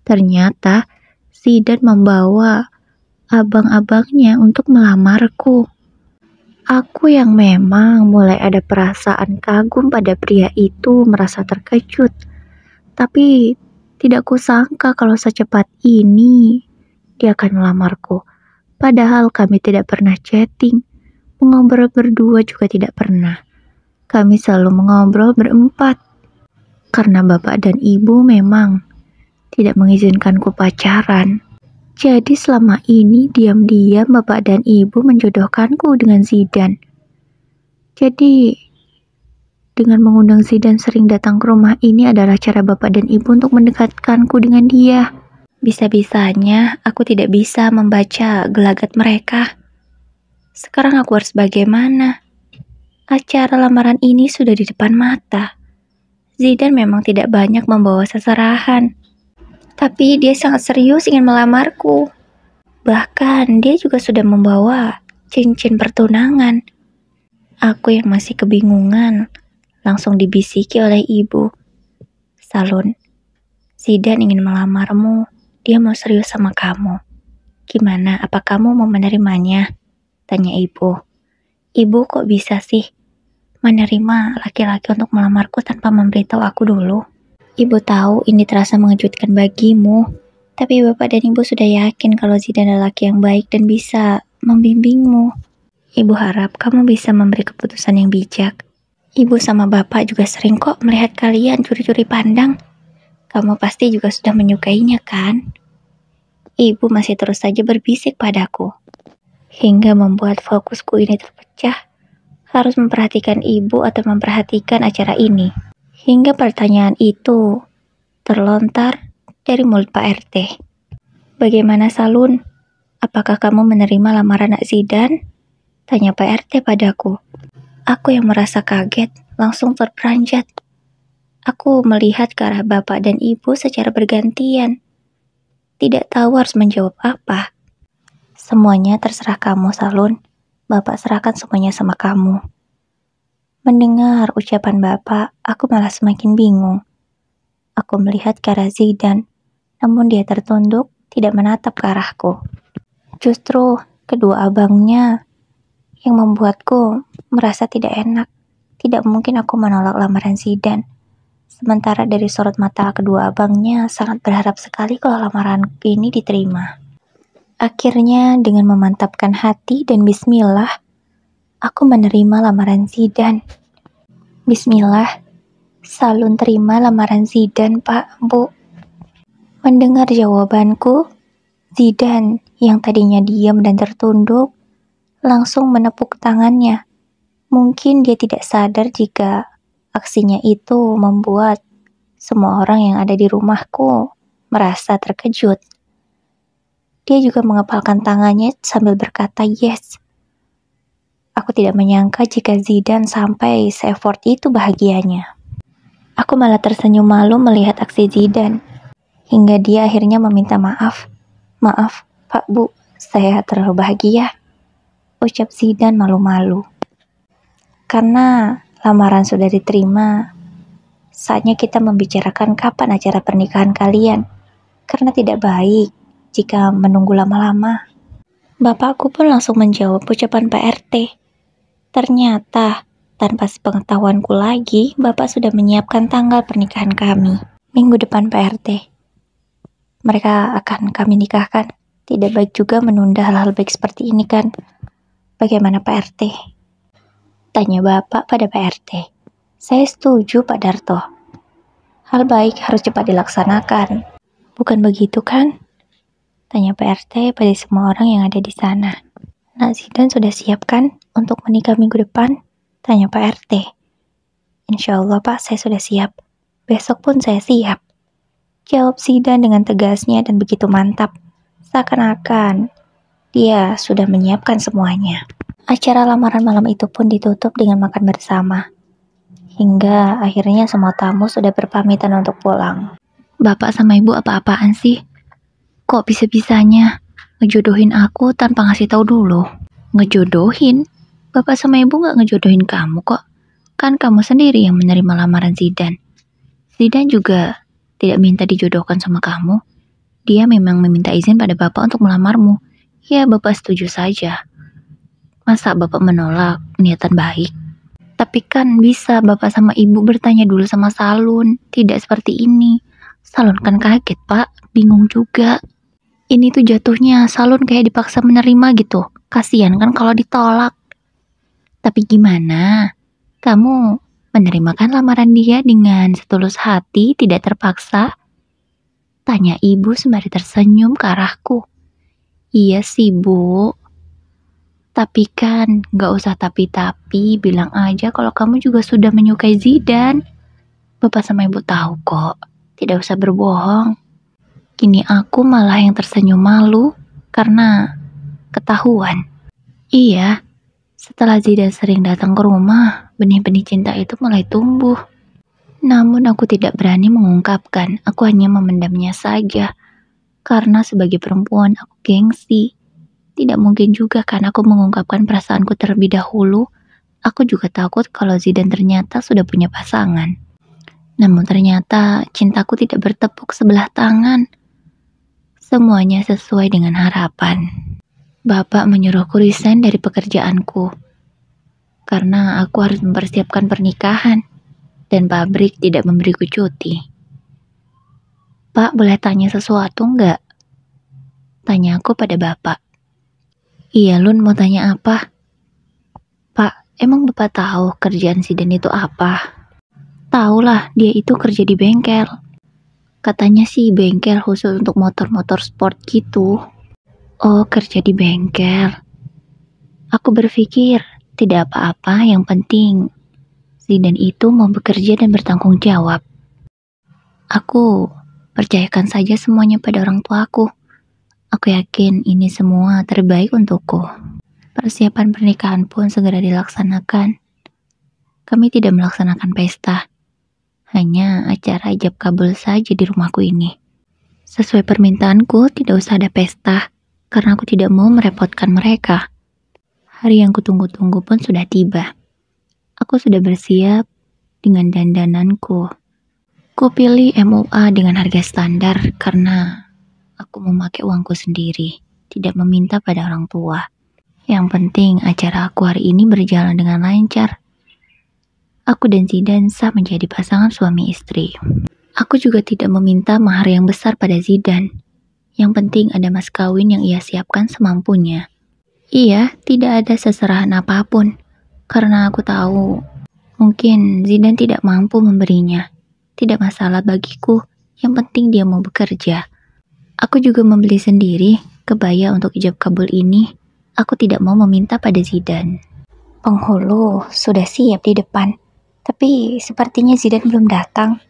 ternyata Zidan membawa abang-abangnya untuk melamarku. Aku yang memang mulai ada perasaan kagum pada pria itu merasa terkejut. Tapi tidak kusangka kalau secepat ini dia akan melamarku. Padahal kami tidak pernah chatting, mengobrol berdua juga tidak pernah. Kami selalu mengobrol berempat. Karena bapak dan ibu memang tidak mengizinkanku pacaran. Jadi selama ini diam-diam bapak dan ibu menjodohkanku dengan Zidan. Jadi dengan mengundang Zidan sering datang ke rumah ini adalah cara bapak dan ibu untuk mendekatkanku dengan dia. Bisa-bisanya aku tidak bisa membaca gelagat mereka. Sekarang aku harus bagaimana? Acara lamaran ini sudah di depan mata. Zidan memang tidak banyak membawa seserahan. Tapi dia sangat serius ingin melamarku. Bahkan dia juga sudah membawa cincin pertunangan. Aku yang masih kebingungan, langsung dibisiki oleh ibu. Salun, Zidan ingin melamarmu. Dia mau serius sama kamu. Gimana, apa kamu mau menerimanya? Tanya ibu. Ibu kok bisa sih menerima laki-laki untuk melamarku tanpa memberitahu aku dulu? Ibu tahu ini terasa mengejutkan bagimu, tapi bapak dan ibu sudah yakin kalau Zidan adalah laki yang baik dan bisa membimbingmu. Ibu harap kamu bisa memberi keputusan yang bijak. Ibu sama bapak juga sering kok melihat kalian curi-curi pandang. Kamu pasti juga sudah menyukainya kan? Ibu masih terus saja berbisik padaku. Hingga membuat fokusku ini terpecah. Harus memperhatikan ibu atau memperhatikan acara ini. Hingga pertanyaan itu terlontar dari mulut Pak RT. Bagaimana Salun? Apakah kamu menerima lamaran Nak Zidan? Tanya Pak RT padaku. Aku yang merasa kaget, langsung terperanjat. Aku melihat ke arah bapak dan ibu secara bergantian. Tidak tahu harus menjawab apa. Semuanya terserah kamu, Salun. Bapak serahkan semuanya sama kamu. Mendengar ucapan bapak, aku malah semakin bingung. Aku melihat ke arah Zidan, namun dia tertunduk, tidak menatap ke arahku. Justru kedua abangnya yang membuatku merasa tidak enak. Tidak mungkin aku menolak lamaran Zidan. Sementara dari sorot mata kedua abangnya sangat berharap sekali kalau lamaran ini diterima. Akhirnya dengan memantapkan hati dan bismillah, aku menerima lamaran Zidan. Bismillah, Salun terima lamaran Zidan, Pak, Bu. Mendengar jawabanku, Zidan yang tadinya diam dan tertunduk, langsung menepuk tangannya. Mungkin dia tidak sadar jika aksinya itu membuat semua orang yang ada di rumahku merasa terkejut. Dia juga mengepalkan tangannya sambil berkata yes. Aku tidak menyangka jika Zidan sampai se-effort itu bahagianya. Aku malah tersenyum malu melihat aksi Zidan. Hingga dia akhirnya meminta maaf. Maaf, Pak Bu, saya terlalu bahagia. Ucap Zidan malu-malu. Karena lamaran sudah diterima, Saatnya kita membicarakan kapan acara pernikahan kalian, karena tidak baik jika menunggu lama-lama. Bapakku pun langsung menjawab ucapan Pak RT. Ternyata, tanpa sepengetahuanku lagi, Bapak sudah menyiapkan tanggal pernikahan kami. Minggu depan Pak RT. Mereka akan kami nikahkan. Tidak baik juga menunda hal-hal baik seperti ini kan? Bagaimana Pak RT? Tanya Bapak pada Pak RT. Saya setuju Pak Darto. Hal baik harus cepat dilaksanakan. Bukan begitu kan? Tanya Pak RT pada semua orang yang ada di sana. Nak Zidan sudah siap kan untuk menikah minggu depan? Tanya Pak RT. Insya Allah Pak, saya sudah siap. Besok pun saya siap. Jawab Zidan dengan tegasnya dan begitu mantap. Seakan-akan dia sudah menyiapkan semuanya. Acara lamaran malam itu pun ditutup dengan makan bersama. Hingga akhirnya semua tamu sudah berpamitan untuk pulang. Bapak sama ibu apa-apaan sih? Kok bisa-bisanya ngejodohin aku tanpa ngasih tahu dulu? Ngejodohin? Bapak sama ibu gak ngejodohin kamu kok. Kan kamu sendiri yang menerima lamaran Zidan. Zidan juga tidak minta dijodohkan sama kamu. Dia memang meminta izin pada bapak untuk melamarmu. Ya, bapak setuju saja. Masa bapak menolak niatan baik? Tapi kan bisa bapak sama ibu bertanya dulu sama Salun. Tidak seperti ini. Salun kan kaget pak, bingung juga. Ini tuh jatuhnya Salun kayak dipaksa menerima gitu. Kasian kan kalau ditolak. Tapi gimana? Kamu menerima kan lamaran dia dengan setulus hati, tidak terpaksa? Tanya ibu sembari tersenyum ke arahku. Iya sih bu. Tapi kan gak usah tapi-tapi, bilang aja kalau kamu juga sudah menyukai Zidan. Bapak sama ibu tahu kok, tidak usah berbohong. Kini aku malah yang tersenyum malu karena ketahuan. Iya, setelah Zidan sering datang ke rumah, benih-benih cinta itu mulai tumbuh. Namun aku tidak berani mengungkapkan, aku hanya memendamnya saja. Karena sebagai perempuan aku gengsi. Tidak mungkin juga kan aku mengungkapkan perasaanku terlebih dahulu. Aku juga takut kalau Zidan ternyata sudah punya pasangan. Namun ternyata cintaku tidak bertepuk sebelah tangan. Semuanya sesuai dengan harapan. Bapak menyuruhku resign dari pekerjaanku. Karena aku harus mempersiapkan pernikahan. Dan pabrik tidak memberiku cuti. Pak, boleh tanya sesuatu enggak? Tanya aku pada bapak. Iya Lun, mau tanya apa? Pak, emang bapak tahu kerjaan Zidan itu apa? Tahulah, dia itu kerja di bengkel. Katanya sih bengkel khusus untuk motor-motor sport gitu. Oh, kerja di bengkel. Aku berpikir, tidak apa-apa, yang penting Zidan itu mau bekerja dan bertanggung jawab. Aku percayakan saja semuanya pada orang tuaku. Aku yakin ini semua terbaik untukku. Persiapan pernikahan pun segera dilaksanakan. Kami tidak melaksanakan pesta. Hanya acara ijab kabul saja di rumahku ini. Sesuai permintaanku, tidak usah ada pesta, karena aku tidak mau merepotkan mereka. Hari yang kutunggu-tunggu pun sudah tiba. Aku sudah bersiap dengan dandananku. Ku pilih MUA dengan harga standar karena aku memakai uangku sendiri, tidak meminta pada orang tua. Yang penting acara aku hari ini berjalan dengan lancar. Aku dan Zidan sah menjadi pasangan suami istri. Aku juga tidak meminta mahar yang besar pada Zidan. Yang penting ada mas kawin yang ia siapkan semampunya. Iya, tidak ada seserahan apapun. Karena aku tahu, mungkin Zidan tidak mampu memberinya. Tidak masalah bagiku, yang penting dia mau bekerja. Aku juga membeli sendiri kebaya untuk ijab kabul ini. Aku tidak mau meminta pada Zidan. Penghulu sudah siap di depan. Tapi sepertinya Zidan belum datang.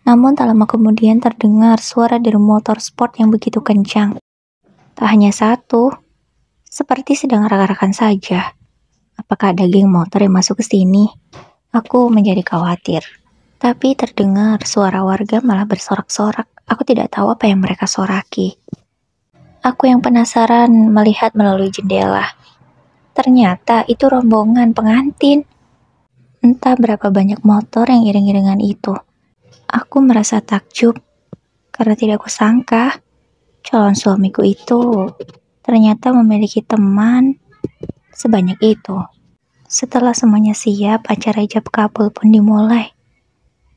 Namun tak lama kemudian terdengar suara dari motor sport yang begitu kencang. Tak hanya satu, seperti sedang arak-arakan saja. Apakah ada geng motor yang masuk ke sini? Aku menjadi khawatir. Tapi terdengar suara warga malah bersorak-sorak. Aku tidak tahu apa yang mereka soraki. Aku yang penasaran melihat melalui jendela. Ternyata itu rombongan pengantin. Entah berapa banyak motor yang iring-iringan itu. Aku merasa takjub karena tidak kusangka calon suamiku itu ternyata memiliki teman sebanyak itu. Setelah semuanya siap, acara ijab kabul pun dimulai.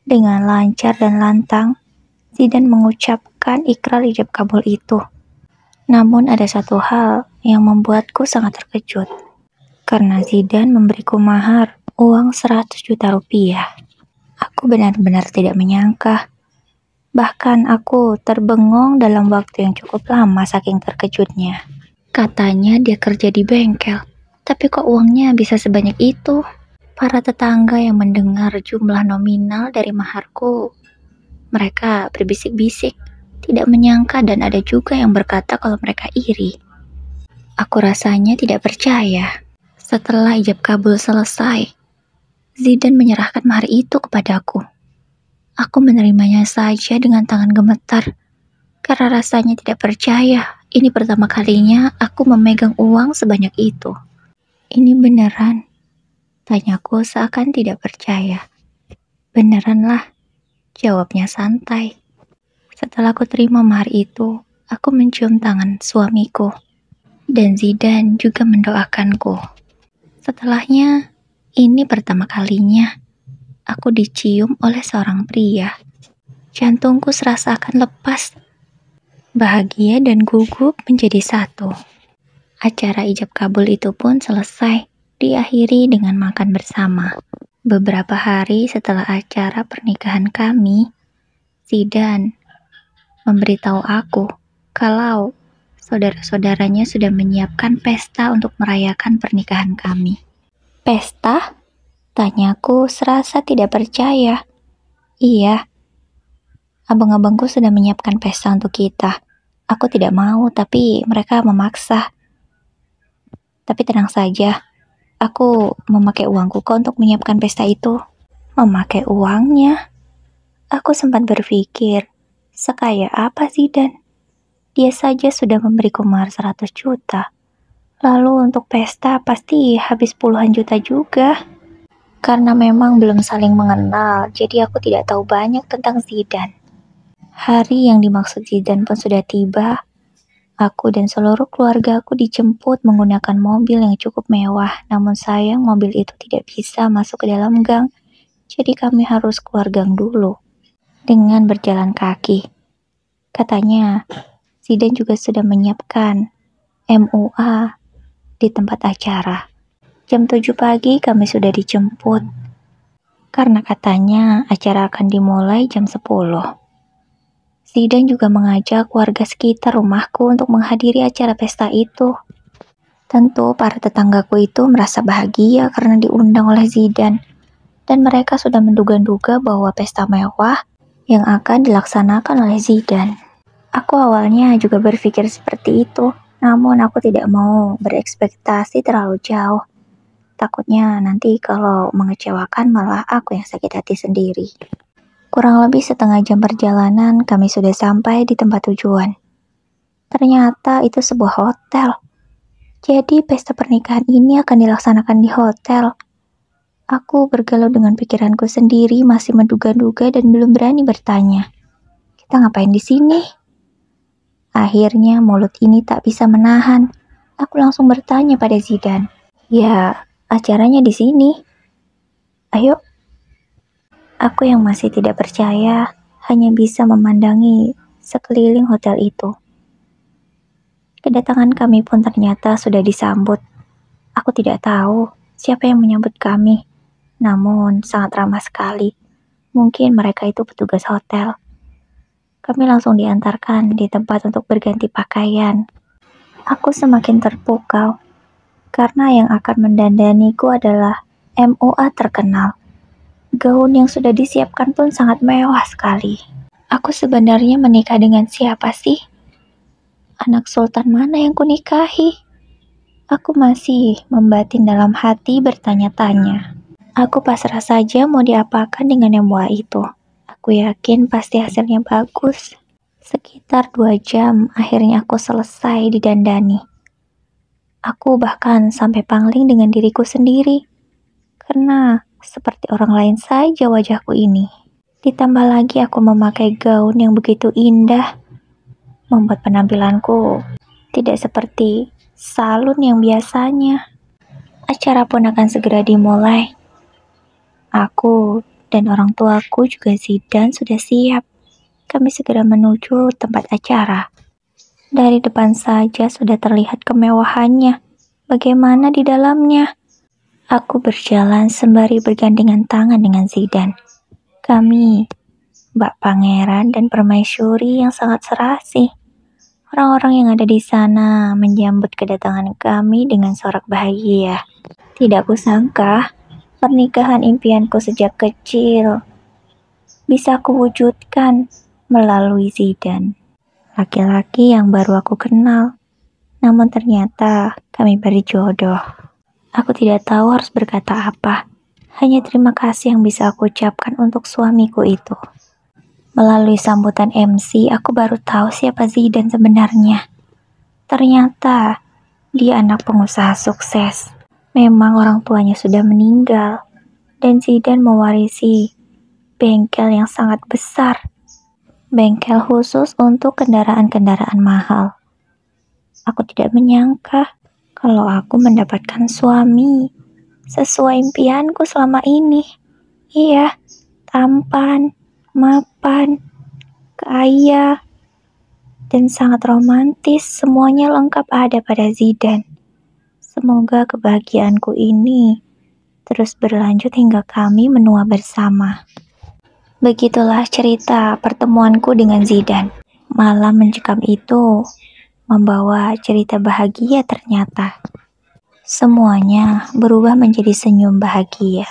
Dengan lancar dan lantang, Zidan mengucapkan ikrar ijab kabul itu. Namun ada satu hal yang membuatku sangat terkejut. Karena Zidan memberiku mahar uang 100 juta rupiah. Aku benar-benar tidak menyangka. Bahkan aku terbengong dalam waktu yang cukup lama saking terkejutnya. Katanya dia kerja di bengkel, tapi kok uangnya bisa sebanyak itu? Para tetangga yang mendengar jumlah nominal dari maharku, mereka berbisik-bisik, tidak menyangka dan ada juga yang berkata kalau mereka iri. Aku rasanya tidak percaya. Setelah ijab kabul selesai, Zidan menyerahkan mahar itu kepadaku. Aku menerimanya saja dengan tangan gemetar, karena rasanya tidak percaya. Ini pertama kalinya aku memegang uang sebanyak itu. Ini beneran? Tanyaku seakan tidak percaya. Beneranlah, jawabnya santai. Setelah aku terima mahar itu, aku mencium tangan suamiku. Dan Zidan juga mendoakanku. Setelahnya, ini pertama kalinya aku dicium oleh seorang pria. Jantungku serasa akan lepas. Bahagia dan gugup menjadi satu. Acara ijab kabul itu pun selesai, diakhiri dengan makan bersama. Beberapa hari setelah acara pernikahan kami, Zidan memberitahu aku kalau saudara-saudaranya sudah menyiapkan pesta untuk merayakan pernikahan kami. Pesta? Tanyaku serasa tidak percaya. Iya, abang-abangku sudah menyiapkan pesta untuk kita. Aku tidak mau, tapi mereka memaksa. Tapi tenang saja, aku memakai uangku kok untuk menyiapkan pesta itu. Memakai uangnya? Aku sempat berpikir, sekaya apa Zidan? Dia saja sudah memberiku mahar 100 juta. Lalu untuk pesta pasti habis puluhan juta juga. Karena memang belum saling mengenal, jadi aku tidak tahu banyak tentang Zidan. Hari yang dimaksud Zidan pun sudah tiba. Aku dan seluruh keluarga aku dijemput menggunakan mobil yang cukup mewah. Namun sayang mobil itu tidak bisa masuk ke dalam gang, jadi kami harus keluar gang dulu. Dengan berjalan kaki. Katanya, Zidan juga sudah menyiapkan MUA di tempat acara. Jam 7 pagi kami sudah dijemput. Karena katanya acara akan dimulai jam 10. Zidan juga mengajak warga sekitar rumahku untuk menghadiri acara pesta itu. Tentu para tetanggaku itu merasa bahagia karena diundang oleh Zidan. Dan mereka sudah menduga-duga bahwa pesta mewah yang akan dilaksanakan oleh Zidan. Aku awalnya juga berpikir seperti itu. Namun aku tidak mau berekspektasi terlalu jauh. Takutnya nanti kalau mengecewakan malah aku yang sakit hati sendiri. Kurang lebih setengah jam perjalanan kami sudah sampai di tempat tujuan. Ternyata itu sebuah hotel. Jadi pesta pernikahan ini akan dilaksanakan di hotel. Aku bergalau dengan pikiranku sendiri, masih menduga-duga dan belum berani bertanya. Kita ngapain di sini? Akhirnya mulut ini tak bisa menahan. Aku langsung bertanya pada Zidan. Ya, acaranya di sini. Ayo. Aku yang masih tidak percaya hanya bisa memandangi sekeliling hotel itu. Kedatangan kami pun ternyata sudah disambut. Aku tidak tahu siapa yang menyambut kami. Namun sangat ramah sekali. Mungkin mereka itu petugas hotel. Kami langsung diantarkan di tempat untuk berganti pakaian. Aku semakin terpukau karena yang akan mendandaniku adalah MUA terkenal. Gaun yang sudah disiapkan pun sangat mewah sekali. Aku sebenarnya menikah dengan siapa sih? Anak sultan mana yang kunikahi? Aku masih membatin dalam hati bertanya-tanya. Aku pasrah saja mau diapakan dengan MUA itu. Aku yakin pasti hasilnya bagus. Sekitar 2 jam akhirnya aku selesai didandani. Aku bahkan sampai pangling dengan diriku sendiri. Karena seperti orang lain saja wajahku ini. Ditambah lagi aku memakai gaun yang begitu indah, membuat penampilanku tidak seperti salon yang biasanya. Acara pun akan segera dimulai. Aku dan orang tuaku juga Zidan sudah siap. Kami segera menuju tempat acara. Dari depan saja sudah terlihat kemewahannya. Bagaimana di dalamnya? Aku berjalan sembari bergandengan tangan dengan Zidan. Kami, Mbak Pangeran dan Permaisuri yang sangat serasi. Orang-orang yang ada di sana menyambut kedatangan kami dengan sorak bahagia. Tidak kusangka, pernikahan impianku sejak kecil bisa kuwujudkan melalui Zidan, laki-laki yang baru aku kenal. Namun ternyata kami berjodoh. Aku tidak tahu harus berkata apa. Hanya terima kasih yang bisa aku ucapkan untuk suamiku itu. Melalui sambutan MC, aku baru tahu siapa Zidan sebenarnya. Ternyata dia anak pengusaha sukses. Memang orang tuanya sudah meninggal, dan Zidan mewarisi bengkel yang sangat besar. Bengkel khusus untuk kendaraan-kendaraan mahal. Aku tidak menyangka kalau aku mendapatkan suami sesuai impianku selama ini. Iya, tampan, mapan, kaya, dan sangat romantis. Semuanya lengkap ada pada Zidan. Semoga kebahagiaanku ini terus berlanjut hingga kami menua bersama. Begitulah cerita pertemuanku dengan Zidan. Malam mencekam itu membawa cerita bahagia ternyata. Semuanya berubah menjadi senyum bahagia.